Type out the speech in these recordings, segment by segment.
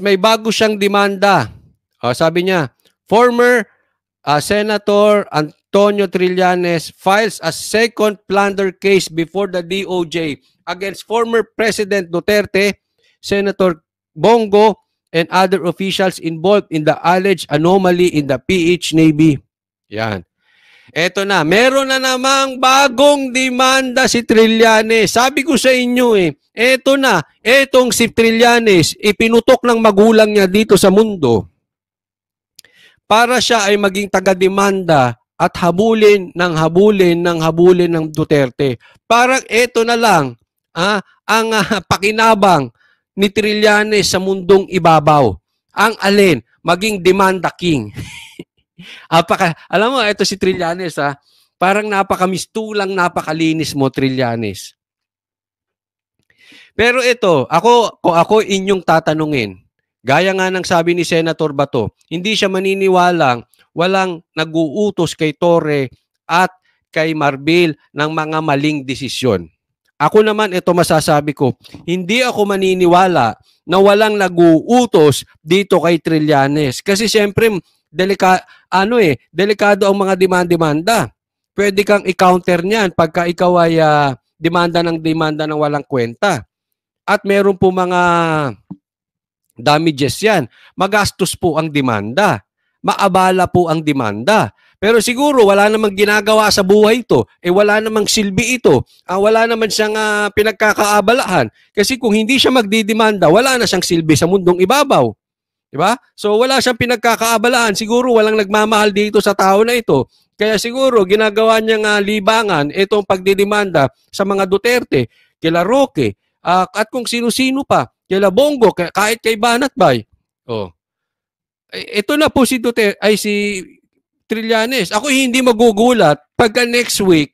may bago siyang demanda. Sabi niya, former Senator Antonio Trillanes files a second plunder case before the DOJ against former President Duterte, Senator Bongo, and other officials involved in the alleged anomaly in the PH Navy. Yan. Eto na, meron na namang bagong demanda si Trillanes. Sabi ko sa inyo eto na, etong si Trillanes, ipinutok ng magulang niya dito sa mundo para siya ay maging taga-demanda at habulin ng Duterte. Parang eto na lang ang pakinabang ni Trillanes sa mundong ibabaw. Ang alin, maging demanda king. Alam mo, ito si Trillanes parang napakamistulang, napakalinis mo, Trillanes. Pero ito, kung ako inyong tatanungin, gaya nga ng sabi ni Senator Bato, hindi siya maniniwalang walang nag-uutos kay Torre at kay Marbil ng mga maling desisyon. Ako naman, ito masasabi ko, hindi ako maniniwala na walang nag-uutos dito kay Trillanes. Kasi siyempre, delikado ang mga demanda. Pwede kang i-counter niyan pagka ikaw ay demanda ng walang kwenta. At meron po mga damages yan. Magastos po ang demanda. Maabala po ang demanda. Pero siguro wala namang ginagawa sa buhay ito. Wala namang silbi ito. Wala naman siyang pinagkakaabalahan. Kasi kung hindi siya magdidemanda, wala na siyang silbi sa mundong ibabaw. Diba? So wala siyang pinagkakaabalahan. Siguro walang nagmamahal dito sa tao na ito. Kaya siguro ginagawa niyang libangan itong pagdidemanda sa mga Duterte, kila Roque, at kung sino-sino pa, kila Bongo, kahit kay Banatbay. Ito na po si Duterte, ay si Trillanes. Ako hindi magugulat pagka next week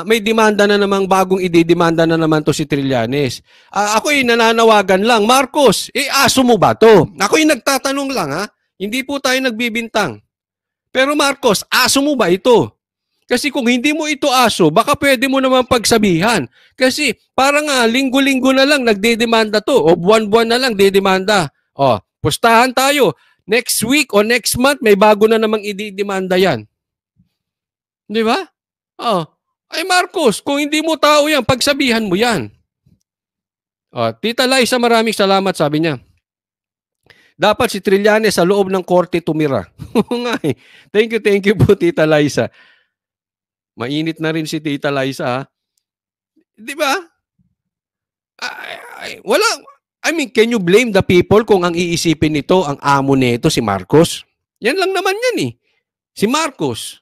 may demanda na namang bagong ididemanda na naman to si Trillanes. Ako'y nananawagan lang, Marcos, aso mo ba to? Ako'y nagtatanong lang Hindi po tayo nagbibintang. Pero Marcos, aso mo ba ito? Kasi kung hindi mo ito aso, baka pwede mo naman pagsabihan. Kasi parang linggo-linggo na lang nagdedemanda to o buwan-buwan na lang dedemanda. Pustahan tayo. Next week o next month, may bago na namang ididemanda yan. Di ba? Ay Marcos, kung hindi mo tao yan, pagsabihan mo yan. Tita Liza, maraming salamat, sabi niya. Dapat si Trillanes sa loob ng korte tumira. Thank you po, Tita Liza. Mainit na rin si Tita Liza. Di ba? Can you blame the people kung ang iisipin nito, ang amo nito, si Marcos? Yan lang naman yan Si Marcos,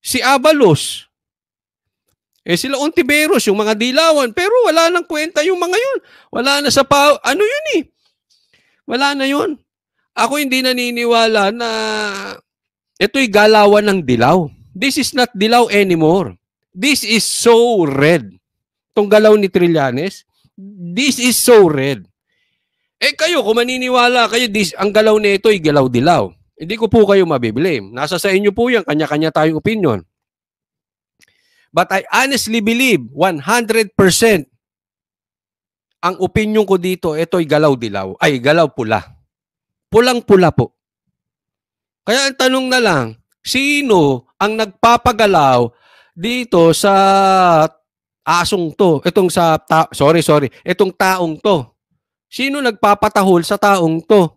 si Abalos, sila Ontiveros, yung mga dilawan, pero wala nang kwenta yung mga yun. Wala na sa Wala na yun. Ako hindi naniniwala na ito'y galawan ng dilaw. This is not dilaw anymore. This is so red. Itong galaw ni Trillanes, this is so red. Kayo, kung maniniwala kayo, ang galaw nito ay galaw-dilaw. Hindi ko po kayo mabiblame. Nasa sa inyo po yan, kanya-kanya tayong opinion. But I honestly believe 100% ang opinion ko dito, ito'y galaw-dilaw. Ay, galaw-pula. Pulang-pula po. Kaya ang tanong na lang, sino ang nagpapagalaw dito sa asong to? Itong taong to. Sino nagpapatahol sa taong to?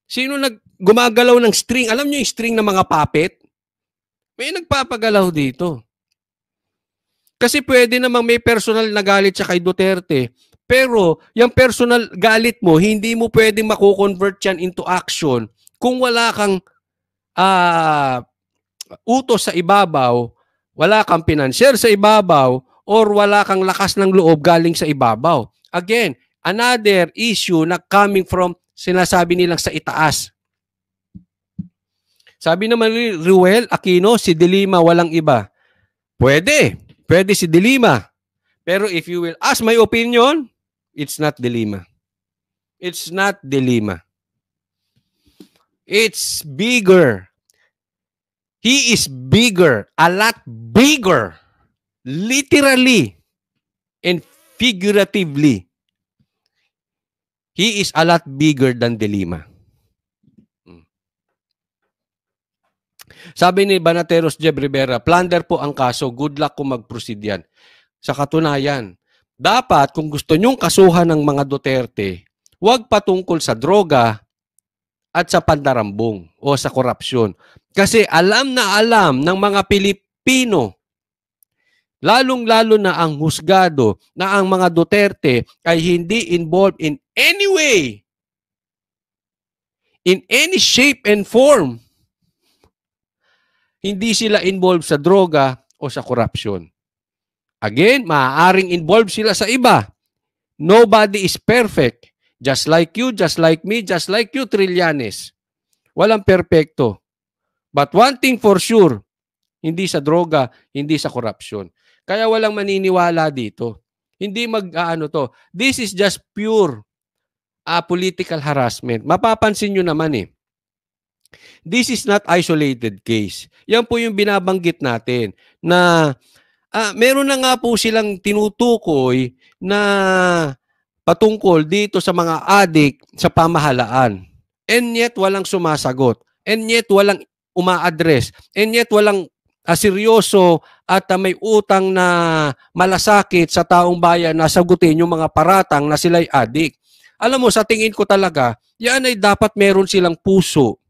Sino gumagalaw ng string? Alam niyo yung string ng mga puppet? May nagpapagalaw dito. Kasi pwede namang may personal na galit siya kay Duterte, pero yung personal galit mo, hindi mo pwedeng mako-convert yan into action kung wala kang utos sa ibabaw, wala kang financier sa ibabaw, or wala kang lakas ng loob galing sa ibabaw. Again, another issue na coming from sinasabi nilang sa itaas. Sabi naman ni Ruel Aquino, si De Lima walang iba. Pwede si De Lima. Pero if you will ask my opinion, it's not De Lima. It's not De Lima. It's bigger. He is bigger, a lot bigger, literally and figuratively. He is a lot bigger than De Lima. Sabi ni Banateros Jeb Rivera, plunder po ang kaso. Good luck kung mag-proceed yan. Sa katunayan, dapat kung gusto nyong kasuhan ng mga Duterte, huwag patungkol sa droga at sa pandarambong o sa korupsyon. Kasi alam na alam ng mga Pilipino, lalong-lalo na ang husgado, na ang mga Duterte ay hindi involved in any way, in any shape and form. Hindi sila involved sa droga o sa korupsyon. Again, maaaring involved sila sa iba. Nobody is perfect. Just like you, just like me, just like you, Trillanes. Walang perfecto. But one thing for sure, hindi sa droga, hindi sa korupsyon. Kaya walang maniniwala dito. Hindi mag-ano to. This is just pure political harassment. Mapapansin nyo naman eh. This is not isolated case. Yan po yung binabanggit natin na meron na nga po silang tinutukoy na patungkol dito sa mga adik sa pamahalaan. And yet walang sumasagot. And yet walang uma-address. And yet walang seryoso at may utang na malasakit sa taong bayan na sagutin yung mga paratang na sila'y adik. Alam mo, sa tingin ko talaga, yan ay dapat meron silang puso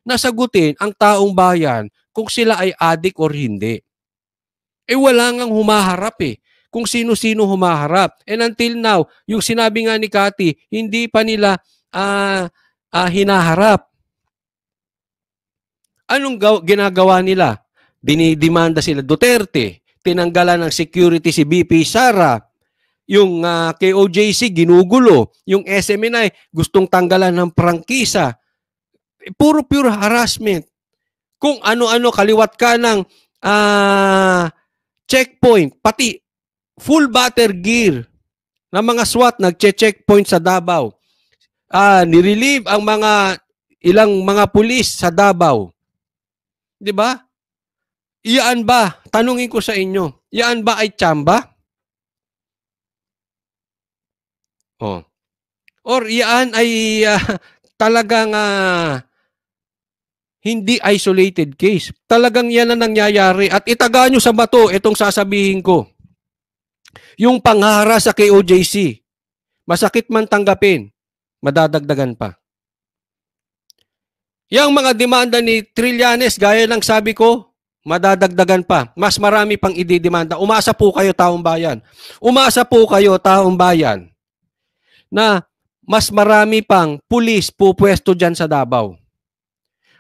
na sagutin ang taong bayan kung sila ay adik or hindi. Eh wala ngang humaharap eh. Kung sino-sino humaharap. And until now, yung sinabi nga ni Cathy, hindi pa nila hinaharap. Anong ginagawa nila? Dinidemanda sila Duterte. Tinanggalan ng security si BP Sara. Yung KOJC ginugulo. Yung SMNI gustong tanggalan ng prangkisa. Puro pure harassment. Kung ano-ano kaliwat ka ng checkpoint, pati full battle gear ng mga SWAT nagche-checkpoint sa Davao. Nirelieve ang ilang mga pulis sa Davao. 'Di ba? Iyaan ba? Tanungin ko sa inyo. Iyaan ba ay tsamba? Oh. Or iyaan ay talagang hindi isolated case. Talagang yan na nangyayari. At itaga nyo sa bato itong sasabihin ko. Yung panghara sa KOJC, masakit man tanggapin, madadagdagan pa. Yung mga demanda ni Trillanes, gaya ng sabi ko, madadagdagan pa. Mas marami pang ididemanda. Umasa po kayo, taong bayan. Umasa po kayo, taong bayan, na mas marami pang pulis pupwesto dyan sa Davao.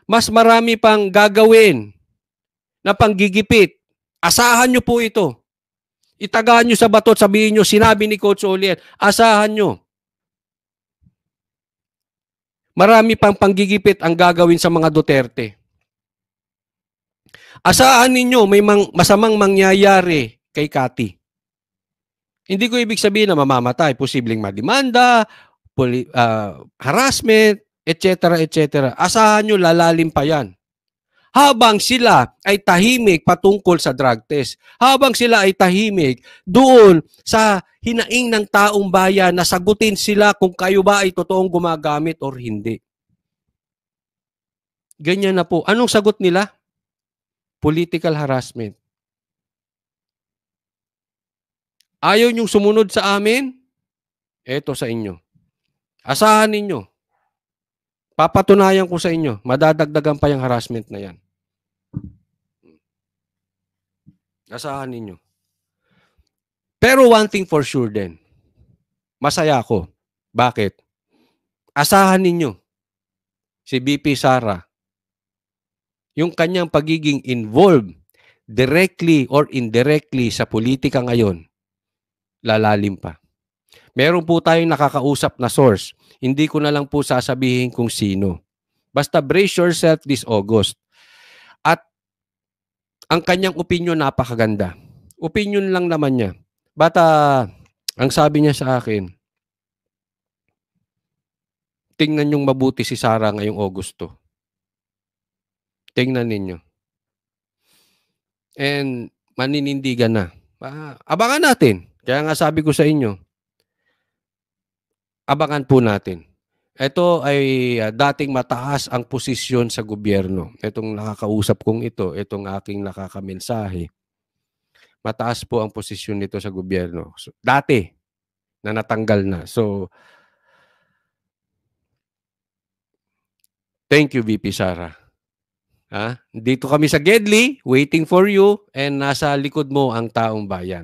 Mas marami pang gagawin na panggigipit. Asahan nyo po ito. Itagaan nyo sa bato at sabihin nyo, sinabi ni Coach Olier, asahan nyo. Marami pang panggigipit ang gagawin sa mga Duterte. Asahan ninyo, may masamang mangyayari kay Cathy. Hindi ko ibig sabihin na mamamatay. Posibleng mademanda, harassment, etc. etc. Asahan nyo, lalalim pa yan. Habang sila ay tahimik patungkol sa drug test. Habang sila ay tahimik doon sa hinaing ng taong bayan na sagutin sila kung kayo ba ay totoong gumagamit or hindi. Ganyan na po. Anong sagot nila? Political harassment. Ayaw niyong sumunod sa amin? Eto sa inyo. Asahan ninyo. Papatunayan ko sa inyo, madadagdagan pa yung harassment na yan. Asahan ninyo. Pero one thing for sure din, masaya ako. Bakit? Asahan ninyo, si BP Sara, yung kanyang pagiging involved directly or indirectly sa politika ngayon, lalalim pa. Meron po tayong nakakausap na source. Hindi ko na lang po sasabihin kung sino. Basta brace yourself this August. At ang kanyang opinion napakaganda. Opinion lang naman niya. But ang sabi niya sa akin, tingnan niyong mabuti si Sara ngayong Agosto. Tingnan ninyo. And maninindigan na. Abangan natin. Kaya nga sabi ko sa inyo, abangan po natin. Ito ay dating mataas ang posisyon sa gobyerno. Itong nakakausap kong ito, itong aking nakakamensahe. Mataas po ang posisyon nito sa gobyerno. So, dati na natanggal na. So, thank you, VP Sara. Dito kami sa Gedli, waiting for you, and nasa likod mo ang taong bayan.